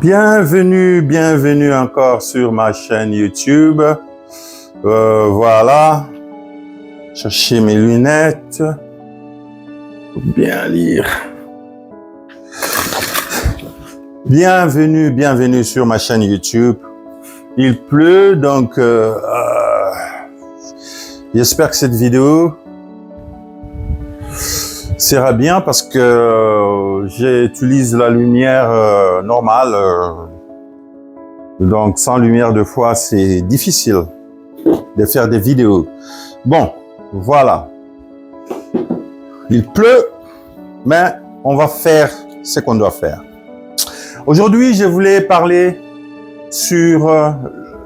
Bienvenue encore sur ma chaîne YouTube. Voilà. Chercher mes lunettes. Pour bien lire. Bienvenue sur ma chaîne YouTube. Il pleut, donc j'espère que cette vidéo sera bien parce que j'utilise la lumière normale. Donc sans lumière de fois, c'est difficile de faire des vidéos. Bon, voilà. Il pleut, mais on va faire ce qu'on doit faire. Aujourd'hui, je voulais parler sur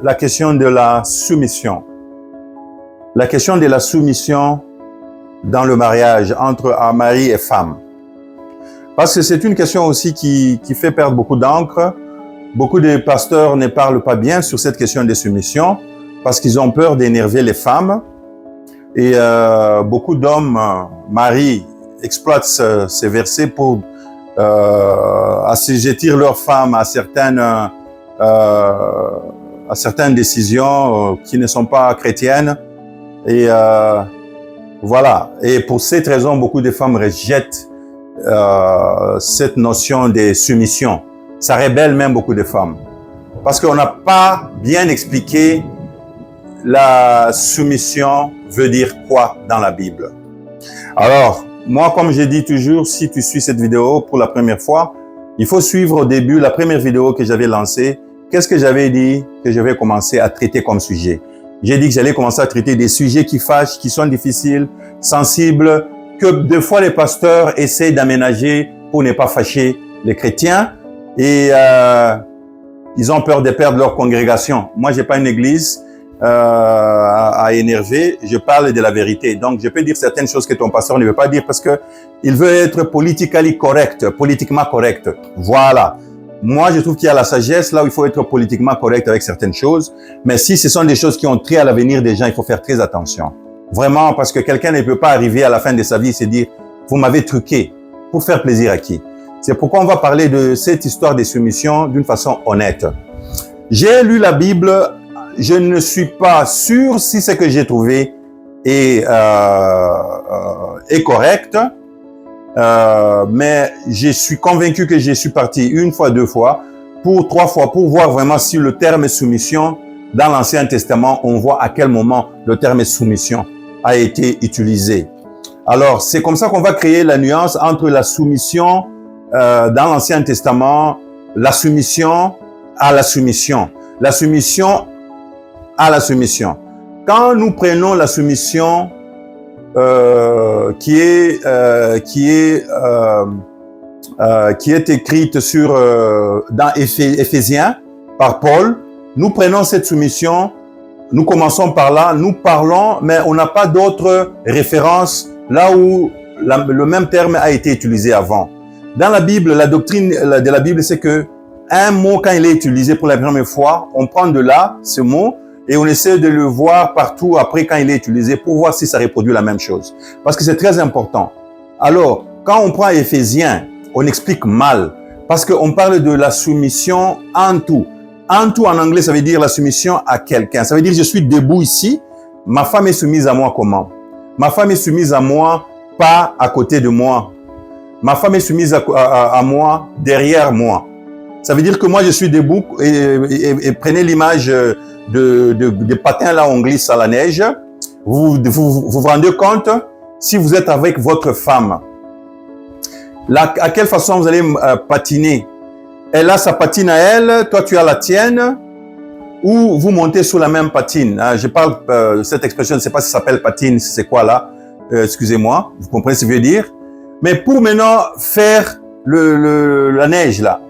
la question de la soumission. La question de la soumission dans le mariage entre un mari et femme. Parce que c'est une question aussi qui fait perdre beaucoup d'encre. Beaucoup de pasteurs ne parlent pas bien sur cette question de soumission parce qu'ils ont peur d'énerver les femmes. Et beaucoup d'hommes, maris, exploitent ces versets pour assujettir leurs femmes à certaines décisions qui ne sont pas chrétiennes. Et voilà. Et pour cette raison, beaucoup de femmes rejettent cette notion de soumission. Ça rebelle même beaucoup de femmes. Parce qu'on n'a pas bien expliqué la soumission veut dire quoi dans la Bible. Alors, moi, comme je dis toujours, si tu suis cette vidéo pour la première fois, il faut suivre au début la première vidéo que j'avais lancée. Qu'est-ce que j'avais dit que je vais commencer à traiter comme sujet? J'ai dit que j'allais commencer à traiter des sujets qui fâchent, qui sont difficiles, sensibles, que des fois les pasteurs essaient d'aménager pour ne pas fâcher les chrétiens et ils ont peur de perdre leur congrégation. Moi, j'ai pas une église à énerver, je parle de la vérité. Donc, je peux dire certaines choses que ton pasteur ne veut pas dire parce que il veut être politiquement correct. Voilà. Moi, je trouve qu'il y a la sagesse là où il faut être politiquement correct avec certaines choses. Mais si ce sont des choses qui ont trait à l'avenir des gens, il faut faire très attention. Vraiment, parce que quelqu'un ne peut pas arriver à la fin de sa vie et se dire, vous m'avez truqué. Pour faire plaisir à qui? C'est pourquoi on va parler de cette histoire de soumission d'une façon honnête. J'ai lu la Bible. Je ne suis pas sûr si ce que j'ai trouvé est correct, mais je suis convaincu que je suis parti une fois, deux fois, trois fois, pour voir vraiment si le terme soumission, dans l'Ancien Testament, on voit à quel moment le terme soumission a été utilisé. Alors, c'est comme ça qu'on va créer la nuance entre la soumission dans l'Ancien Testament, la soumission à la soumission. La soumission à la soumission. Quand nous prenons la soumission qui est écrite dans Éphésiens par Paul, nous prenons cette soumission, nous commençons par là, nous parlons, mais on n'a pas d'autres références là où le même terme a été utilisé avant. Dans la Bible, la doctrine de la Bible, c'est que un mot, quand il est utilisé pour la première fois, on prend de là ce mot et on essaie de le voir partout après quand il est utilisé pour voir si ça reproduit la même chose. Parce que c'est très important. Alors, quand on prend Éphésiens, on explique mal. Parce qu'on parle de la soumission en tout. En tout, en anglais, ça veut dire la soumission à quelqu'un. Ça veut dire je suis debout ici, ma femme est soumise à moi comment? Ma femme est soumise à moi, pas à côté de moi. Ma femme est soumise à moi, derrière moi. Ça veut dire que moi, je suis debout et prenez l'image de patins là, on glisse à la neige. Vous vous rendez compte si vous êtes avec votre femme. Là, à quelle façon vous allez patiner? Elle a sa patine à elle, toi tu as la tienne, ou vous montez sur la même patine. Je parle cette expression, je ne sais pas si ça s'appelle patine, c'est quoi là, excusez-moi, vous comprenez ce que je veux dire. Mais pour maintenant faire la neige là,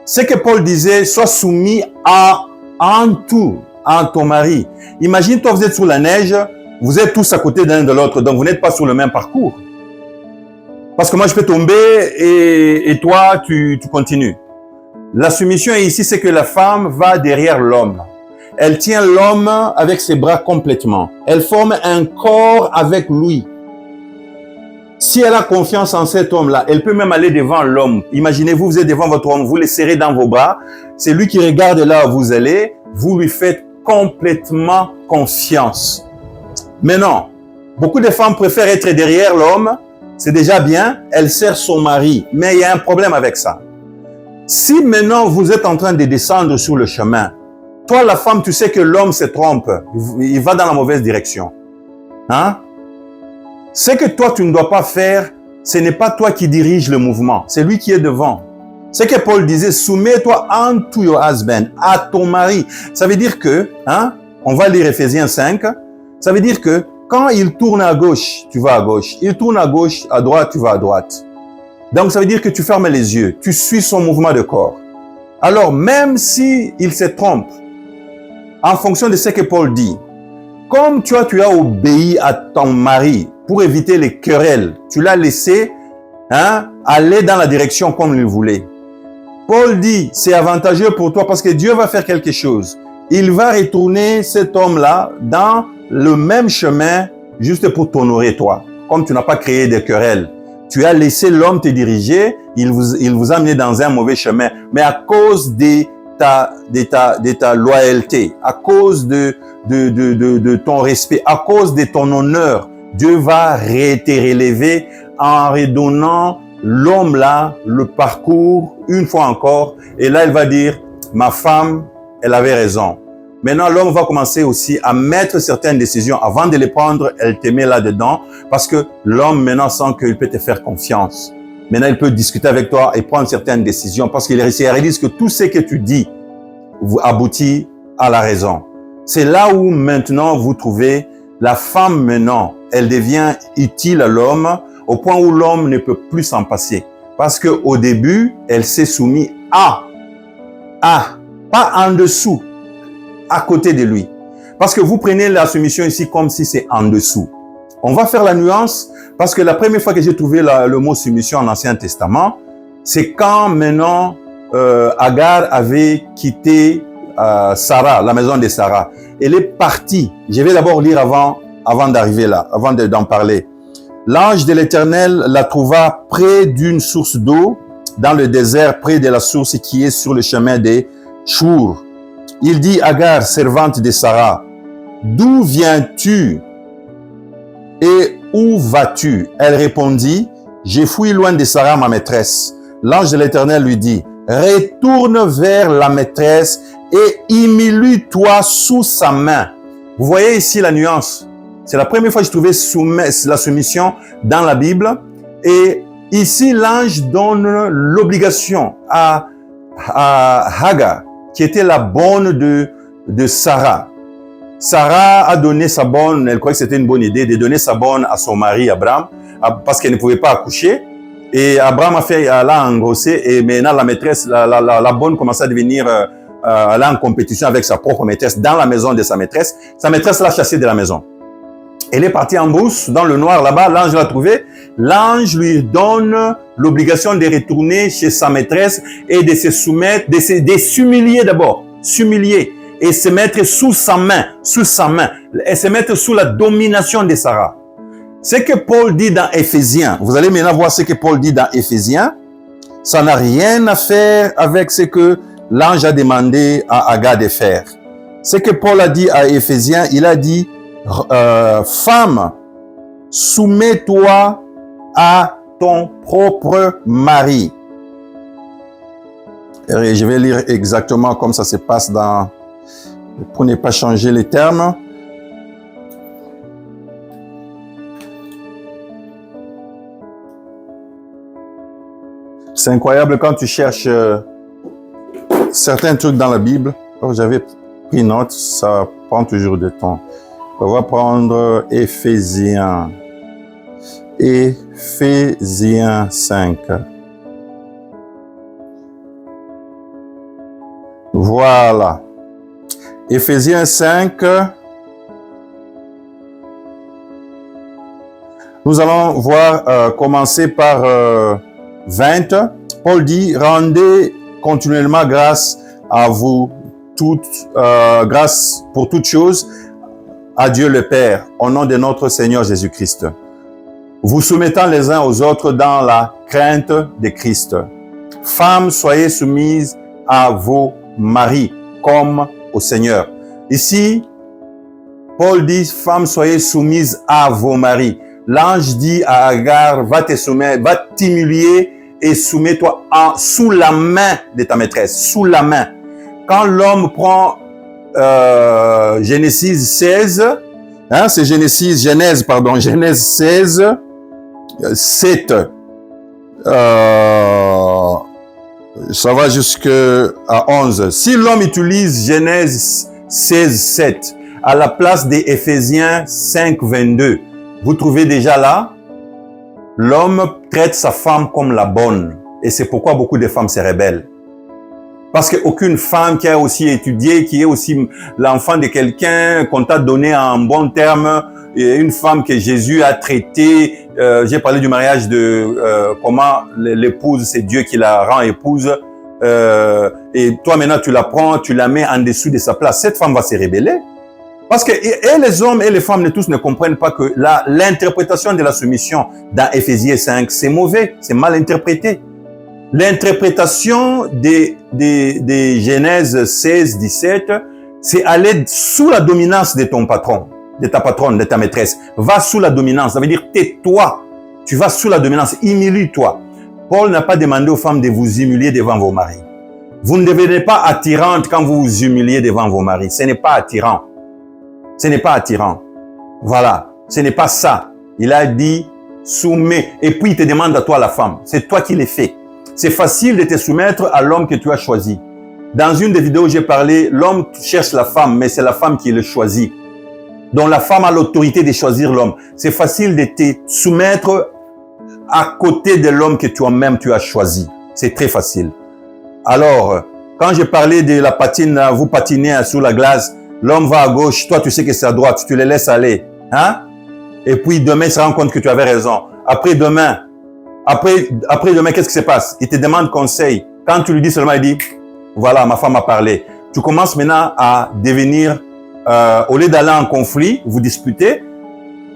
c'est que Paul disait, sois soumis en tout, à ton mari. Imagine, toi, vous êtes sur la neige, vous êtes tous à côté l'un de l'autre, donc vous n'êtes pas sur le même parcours. Parce que moi, je peux tomber et toi, tu continues. La soumission ici, c'est que la femme va derrière l'homme. Elle tient l'homme avec ses bras complètement. Elle forme un corps avec lui. Si elle a confiance en cet homme-là, elle peut même aller devant l'homme. Imaginez-vous, vous êtes devant votre homme, vous le serrez dans vos bras. C'est lui qui regarde là où vous allez. Vous lui faites complètement confiance. Mais non, beaucoup de femmes préfèrent être derrière l'homme. C'est déjà bien, elle sert son mari. Mais il y a un problème avec ça. Si maintenant vous êtes en train de descendre sur le chemin, toi la femme, tu sais que l'homme se trompe. Il va dans la mauvaise direction. Hein? Ce que toi tu ne dois pas faire, ce n'est pas toi qui dirige le mouvement. C'est lui qui est devant. Ce que Paul disait, soumets-toi unto your husband, à ton mari. Ça veut dire que, hein, on va lire Ephésiens 5, ça veut dire que quand il tourne à gauche, tu vas à gauche. Il tourne à gauche, à droite, tu vas à droite. Donc ça veut dire que tu fermes les yeux, tu suis son mouvement de corps. Alors même si il se trompe, en fonction de ce que Paul dit, comme tu as obéi à ton mari pour éviter les querelles, tu l'as laissé aller dans la direction comme il voulait. Paul dit, c'est avantageux pour toi parce que Dieu va faire quelque chose. Il va retourner cet homme-là dans le même chemin juste pour t'honorer toi. Comme tu n'as pas créé de querelles. Tu as laissé l'homme te diriger, il vous a amené dans un mauvais chemin. Mais à cause de ta loyauté, à cause de ton respect, à cause de ton honneur, Dieu va te relever en redonnant l'homme là le parcours une fois encore. Et là, il va dire, ma femme, elle avait raison. Maintenant, l'homme va commencer aussi à mettre certaines décisions. Avant de les prendre, elle te met là-dedans. Parce que l'homme, maintenant, sent qu'il peut te faire confiance. Maintenant, il peut discuter avec toi et prendre certaines décisions. Parce qu'il réalise que tout ce que tu dis aboutit à la raison. C'est là où maintenant vous trouvez la femme maintenant. Elle devient utile à l'homme au point où l'homme ne peut plus s'en passer. Parce que au début, elle s'est soumise à, pas en dessous, à côté de lui. Parce que vous prenez la soumission ici comme si c'est en dessous. On va faire la nuance parce que la première fois que j'ai trouvé le mot soumission en Ancien Testament, c'est quand maintenant Agar avait quitté Sarah, la maison de Sarah. Elle est partie. Je vais d'abord lire avant d'arriver là, avant d'en parler. L'ange de l'Éternel la trouva près d'une source d'eau, dans le désert, près de la source qui est sur le chemin des Chour. Il dit, Agar, servante de Sarah, d'où viens-tu et où vas-tu? Elle répondit, j'ai fui loin de Sarah, ma maîtresse. L'ange de l'Éternel lui dit, retourne vers la maîtresse et humilie-toi sous sa main. Vous voyez ici la nuance. C'est la première fois que je trouvais la soumission dans la Bible. Et ici, l'ange donne l'obligation à Hagar, qui était la bonne de Sarah. Sarah a donné sa bonne, elle croyait que c'était une bonne idée de donner sa bonne à son mari Abraham, parce qu'elle ne pouvait pas accoucher. Et Abraham l'a engrossé, et maintenant la maîtresse, la bonne commençait à devenir, elle est en compétition avec sa propre maîtresse dans la maison de sa maîtresse. Sa maîtresse l'a chassée de la maison. Elle est partie en brousse, dans le noir là-bas, l'ange l'a trouvée. L'ange lui donne l'obligation de retourner chez sa maîtresse et de se soumettre, de s'humilier d'abord, s'humilier et se mettre sous sa main, et se mettre sous la domination de Sarah. Ce que Paul dit dans Éphésiens, vous allez maintenant voir ce que Paul dit dans Éphésiens, ça n'a rien à faire avec ce que l'ange a demandé à Agar de faire. Ce que Paul a dit à Éphésiens, il a dit, femme, soumets-toi à ton propre mari. Et je vais lire exactement comme ça se passe dans, pour ne pas changer les termes. C'est incroyable quand tu cherches certains trucs dans la Bible. Oh, j'avais pris note, ça prend toujours du temps. On va prendre Éphésiens 5. Voilà. Éphésiens 5. Nous allons voir, commencer par 20. Paul dit, rendez continuellement grâce à vous grâce pour toutes choses à Dieu le Père, au nom de notre Seigneur Jésus-Christ. Vous soumettant les uns aux autres dans la crainte de Christ. Femmes, soyez soumises à vos maris, comme au Seigneur. Ici, Paul dit, femmes, soyez soumises à vos maris. L'ange dit à Agar, va te soumettre, va t'humilier et soumets-toi sous la main de ta maîtresse, sous la main. Quand l'homme prend Genèse 16, hein, c'est Genèse 16, 7, ça va jusqu'à 11. Si l'homme utilise Genèse 16, 7 à la place des Éphésiens 5, 22, vous trouvez déjà là, l'homme traite sa femme comme la bonne. Et c'est pourquoi beaucoup de femmes se rebellent. Parce qu'aucune femme qui a aussi étudié, qui est aussi l'enfant de quelqu'un qu'on t'a donné en bon terme, une femme que Jésus a traitée, j'ai parlé du mariage de comment l'épouse, c'est Dieu qui la rend épouse, et toi maintenant tu la prends, tu la mets en dessous de sa place. Cette femme va se rebeller. Parce que et les hommes et les femmes tous ne comprennent pas que l'interprétation de la soumission dans Éphésiens 5, c'est mauvais, c'est mal interprété. L'interprétation des Genèse 16, 17, c'est aller sous la dominance de ton patron, de ta patronne, de ta maîtresse. Va sous la dominance, ça veut dire tais-toi. Tu vas sous la dominance, humilie-toi. Paul n'a pas demandé aux femmes de vous humilier devant vos maris. Vous ne devenez pas attirante quand vous vous humiliez devant vos maris. Ce n'est pas attirant. Ce n'est pas attirant. Voilà. Ce n'est pas ça. Il a dit soumets. Et puis il te demande à toi la femme. C'est toi qui l'as fait. C'est facile de te soumettre à l'homme que tu as choisi. Dans une des vidéos, j'ai parlé, l'homme cherche la femme, mais c'est la femme qui le choisit. Donc la femme a l'autorité de choisir l'homme. C'est facile de te soumettre à côté de l'homme que toi-même tu as choisi. C'est très facile. Alors, quand j'ai parlé de la patine, vous patinez sur la glace, l'homme va à gauche, toi tu sais que c'est à droite, tu le laisses aller. Hein? Et puis demain, il se rend compte que tu avais raison. Après demain, qu'est-ce qui se passe? Il te demande conseil. Quand tu lui dis seulement, il dit, voilà, ma femme a parlé. Tu commences maintenant à devenir, au lieu d'aller en conflit, vous disputez,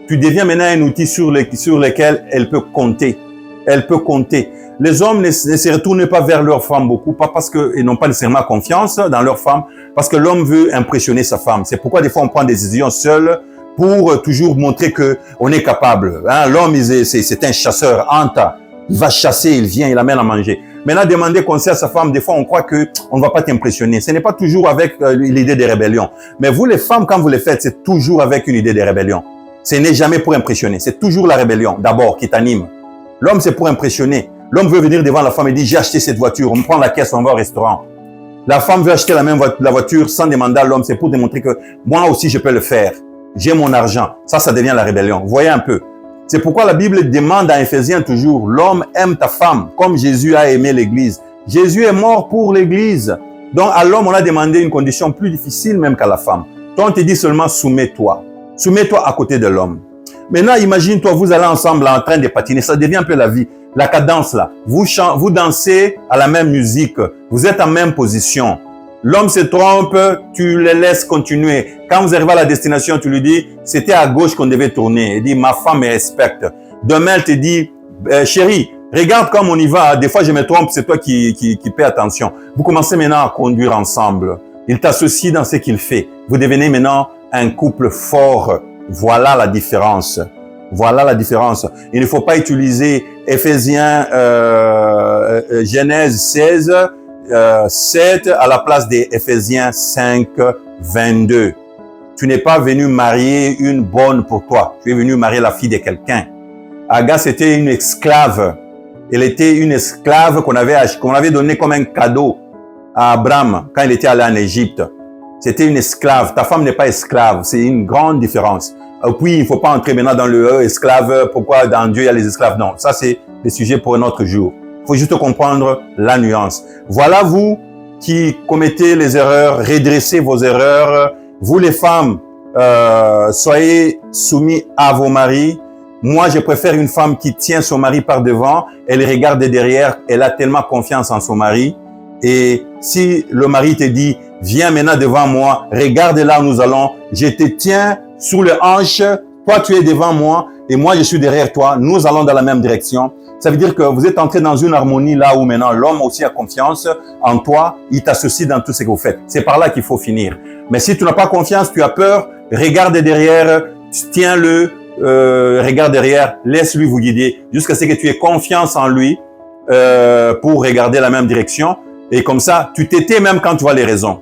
tu deviens maintenant un outil sur lequel elle peut compter. Elle peut compter. Les hommes ne se retournent pas vers leur femme beaucoup, pas parce qu'ils n'ont pas nécessairement confiance dans leur femme, parce que l'homme veut impressionner sa femme. C'est pourquoi des fois on prend des décisions seules pour toujours montrer que on est capable. Hein? L'homme, c'est un chasseur, Anta. Il va chasser, il vient, il amène à manger. Maintenant, demander conseil à sa femme, des fois on croit que on ne va pas t'impressionner. Ce n'est pas toujours avec l'idée de rébellion. Mais vous les femmes, quand vous le faites, c'est toujours avec une idée de rébellion. Ce n'est jamais pour impressionner. C'est toujours la rébellion, d'abord, qui t'anime. L'homme, c'est pour impressionner. L'homme veut venir devant la femme et dire, j'ai acheté cette voiture, on prend la caisse, on va au restaurant. La femme veut acheter la voiture sans demander à l'homme, c'est pour démontrer que moi aussi je peux le faire. J'ai mon argent. Ça devient la rébellion. Vous voyez un peu. C'est pourquoi la Bible demande à Éphésiens toujours, l'homme aime ta femme comme Jésus a aimé l'église. Jésus est mort pour l'église. Donc à l'homme, on a demandé une condition plus difficile même qu'à la femme. Toi, on te dit seulement soumets-toi. Soumets-toi à côté de l'homme. Maintenant, imagine-toi, vous allez ensemble en train de patiner. Ça devient un peu la vie. La cadence là. Vous dansez à la même musique. Vous êtes en même position. L'homme se trompe, tu le laisses continuer. Quand vous arrivez à la destination, tu lui dis, c'était à gauche qu'on devait tourner. Il dit, ma femme me respecte. Demain, elle te dit, chérie, regarde comme on y va. Des fois, je me trompe, c'est toi qui paie attention. Vous commencez maintenant à conduire ensemble. Il t'associe dans ce qu'il fait. Vous devenez maintenant un couple fort. Voilà la différence. Voilà la différence. Il ne faut pas utiliser Éphésiens, Genèse 16, 7 à la place des Éphésiens 5, 22. Tu n'es pas venu marier une bonne pour toi. Tu es venu marier la fille de quelqu'un. Agar, c'était une esclave. Elle était une esclave qu'on avait donnée comme un cadeau à Abraham quand il était allé en Égypte. C'était une esclave. Ta femme n'est pas esclave. C'est une grande différence. Puis, il ne faut pas entrer maintenant dans le esclave. Pourquoi dans Dieu il y a les esclaves? Non, ça c'est le sujet pour un autre jour. Il faut juste comprendre la nuance. Voilà vous qui commettez les erreurs, redressez vos erreurs. Vous les femmes, soyez soumis à vos maris. Moi, je préfère une femme qui tient son mari par devant, elle regarde derrière, elle a tellement confiance en son mari. Et si le mari te dit, viens maintenant devant moi, regarde là où nous allons, je te tiens sous les hanches, toi tu es devant moi et moi je suis derrière toi, nous allons dans la même direction. Ça veut dire que vous êtes entré dans une harmonie là où maintenant l'homme aussi a confiance en toi, il t'associe dans tout ce que vous faites. C'est par là qu'il faut finir. Mais si tu n'as pas confiance, tu as peur, regarde derrière, tiens-le, regarde derrière, laisse-lui vous guider jusqu'à ce que tu aies confiance en lui pour regarder la même direction. Et comme ça, tu t'étais même quand tu vois les raisons,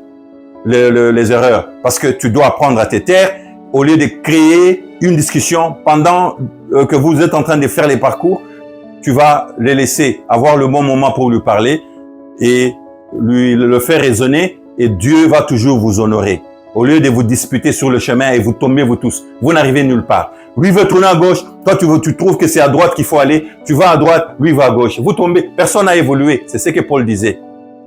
les erreurs. Parce que tu dois apprendre à te taire au lieu de créer une discussion pendant que vous êtes en train de faire les parcours. Tu vas les laisser avoir le bon moment pour lui parler et le faire raisonner et Dieu va toujours vous honorer. Au lieu de vous disputer sur le chemin et vous tomber vous tous, vous n'arrivez nulle part. Lui veut tourner à gauche, toi tu trouves que c'est à droite qu'il faut aller, tu vas à droite, lui va à gauche. Vous tombez, personne n'a évolué. C'est ce que Paul disait.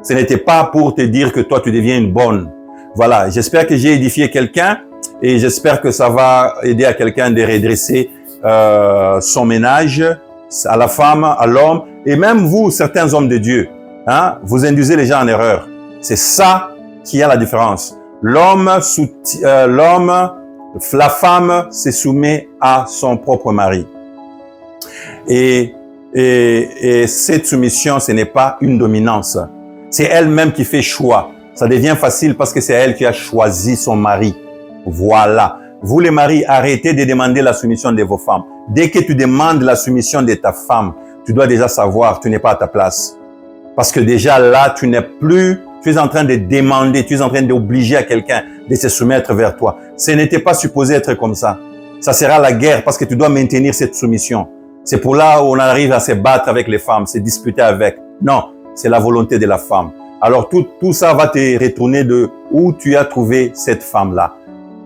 Ce n'était pas pour te dire que toi tu deviens une bonne. Voilà, j'espère que j'ai édifié quelqu'un et j'espère que ça va aider à quelqu'un de redresser son ménage, à la femme, à l'homme, et même vous, certains hommes de Dieu, hein, vous induisez les gens en erreur. C'est ça qui a la différence. La femme se soumet à son propre mari. Et cette soumission, ce n'est pas une dominance. C'est elle-même qui fait choix. Ça devient facile parce que c'est elle qui a choisi son mari. Voilà. Vous les maris, arrêtez de demander la soumission de vos femmes. Dès que tu demandes la soumission de ta femme, tu dois déjà savoir que tu n'es pas à ta place. Parce que déjà là, tu n'es plus, tu es en train de demander, tu es en train d'obliger à quelqu'un de se soumettre vers toi. Ce n'était pas supposé être comme ça. Ça sera la guerre parce que tu dois maintenir cette soumission. C'est pour là où on arrive à se battre avec les femmes, se disputer avec. Non, c'est la volonté de la femme. Alors tout ça va te retourner de où tu as trouvé cette femme-là.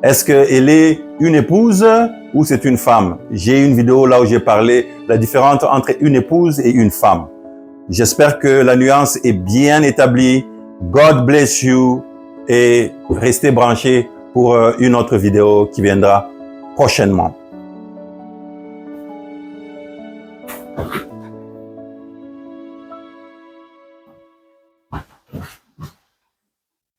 Est-ce qu'elle est une épouse ou c'est une femme? J'ai une vidéo là où j'ai parlé de la différence entre une épouse et une femme. J'espère que la nuance est bien établie. God bless you et restez branchés pour une autre vidéo qui viendra prochainement.